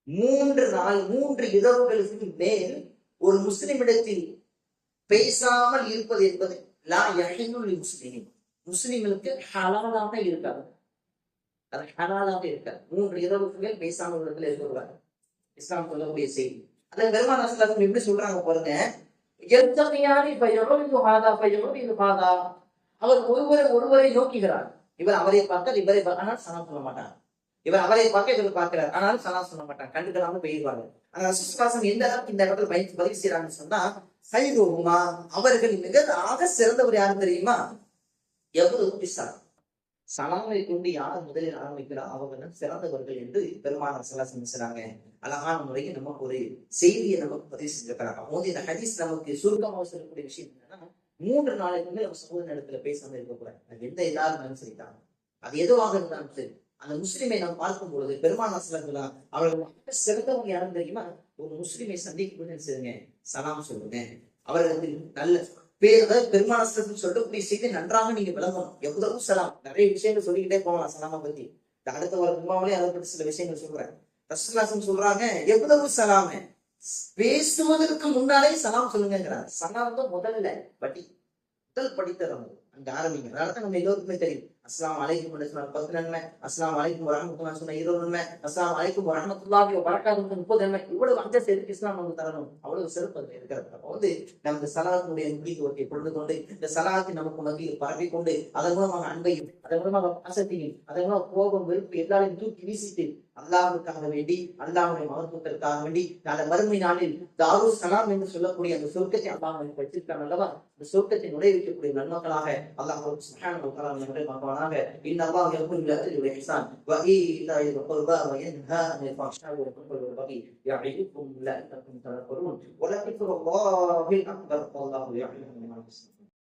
3 நாள் 3 இரவுகளுக்கு மேல் ஒரு முஸ்லிமிடத்தில் பேசாமல் இருப்பது என்பது லா யஹில்லுல் முஸ்லிமின், முஸ்லிம்களுக்கு ஹலாலாக இருக்காது. அது ஹலாலாக இருக்காது. 3 இரவுக்கு மேல் பேசாமல் இருக்கிறாங்க. இஸ்லாம் சொல்லக்கூடிய செய்தி. அதை பெருமானார் ஸல்லல்லாஹு அலைஹி வஸல்லம் எப்படி சொல்றாங்க பாருங்க, யல்தகியானி ஃபயருது ஹாதா ஃபயருது ஹாதா, அவர் ஒருவரை நோக்குகிறார். இவர் அவரை பார்த்தால் இவரை ஆனால் சலாம் சொல்ல மாட்டார். இவர் அவரை பார்க்க இவர் பார்க்கிறார், ஆனாலும் சலாம் சொல்ல மாட்டாங்க, கண்டுக்கலாம போயிடுவாங்க. ஆனா ரசூலுல்லாஹி எந்த அளவுக்கு இந்த இடத்துல பதிவு செய்யறாங்கன்னு சொன்னா, ஹைருஹுமா, அவர்கள் மிக ஆக சிறந்தவர் யாரும் தெரியுமா, எவ்வளவு பிசார், சலாமை கொண்டு யார் முதலில் ஆரம்பிக்கிறார் அவங்க சிறந்தவர்கள் என்று பெருமானார் ஸல்லல்லாஹு அலைஹி வஸல்லம் சொல்றாங்க. அழகான முறையில் நமக்கு ஒரு செய்தியை நமக்கு பதிவு செஞ்சிருக்கிறாங்க. அப்போ இந்த ஹதீஸ் நமக்கு சுருக்கமாக சொல்லக்கூடிய விஷயம் என்னன்னா, 3 நாளைக்கு நம்ம சகோதர இடத்துல பேசாம இருக்கக்கூடாது. அது எந்த எல்லாரும் சரிட்டாங்க, அது எதுவாக இருந்தாலும் சரி. அந்த முஸ்லிமை நாம் பார்க்கும் பொழுது பெருமானார் ஸல்லல்லாஹு அலைஹி வஸல்லம் அவர்கள் சிறந்தவங்க யாரும் தெரியுமா, ஒரு முஸ்லிமை சந்திக்கும் செய்யுங்க, சலாம் சொல்லுங்க, அவர்களுக்கு நல்ல பெருமானார் ஸல்லல்லாஹு அலைஹி வஸல்லம் சொல்லக்கூடிய செய்தி நன்றாக நீங்க விளங்கணும். எவ்வளவு சலாம், நிறைய விஷயங்கள் சொல்லிக்கிட்டே போகலாம் சலாமா பத்தி. அடுத்த ஒரு ஜும்மாவிலே அதை பற்றி சில விஷயங்கள் சொல்றேன். ரசூலுல்லாஹி சொல்றாங்க, எவ்வளவு சலாம பேசுவதற்கு முன்னாலே சலாம் சொல்லுங்கிறார். சலாம் தான் முதல் படித்தரம் அங்க ஆரம்பிங்க. அதனால நம்ம எல்லோருக்குமே தெரியும், அஸ்ஸலாமு அலைக்கும் சொன்னா 10 நன்மை, அஸ்ஸலாமு அலைக்கும் வரஹ்மத்துல்லாஹி சொன்னா 20 நன்மை, அஸ்ஸலாமு அலைக்கும் வரஹ்மத்துல்லாஹி வபரகாத்துஹு 30 நன்மை. இவ்வளவு அந்தஸ்து எதுக்கு இஸ்லாம் நமக்கு தரணும், அவ்வளவு சிறப்பு அதுல இருக்கிறது. அப்போ நம்ம இந்த சலாத்தினுடைய முக்கியத்துவத்தை புரிந்து கொண்டு, இந்த சலாத்தை நமக்கு மத்தியில் பரப்பிக் கொண்டு, அதன் மூலமாக அன்பையும், அதன் மூலமாக பாசத்தையும், அதன் மூலமாக கோபம் வெறுப்பு எல்லாரையும் தூக்கி வீசிட்டு அல்லாஹ்வுக்காக வேண்டி, அல்லாஹ்வுடைய மகத்துவத்திற்காக வேண்டி, நாளை மறுமை நாளில் தாரு சலாம் என்று சொல்லக்கூடிய அந்த சொர்க்கத்தை அல்லாஹ் வச்சிருக்காங்க அல்லவா, இந்த சொர்க்கத்தை நுழைவிக்கக்கூடிய நன்மக்களாக அல்லாஹ் சுப்ஹானஹு வ தஆலா நம்மை பார்ப்பானாக. இன்னல்லாஹ் யகுல் பில் அஜ்ரி வல் இஹ்சான் வ ஈதாஇல் குர்பா வ யன்ஹா அனில் ஃபஹ்ஷாஇ வல் முன்கரி வல் பகி யஇதுக்கும் லஅல்லக்கும் தذكرون வ லذிக்ருல்லாஹில் அக்பர் வல்லாஹு யஅலமு மா தஸ்னஊன்.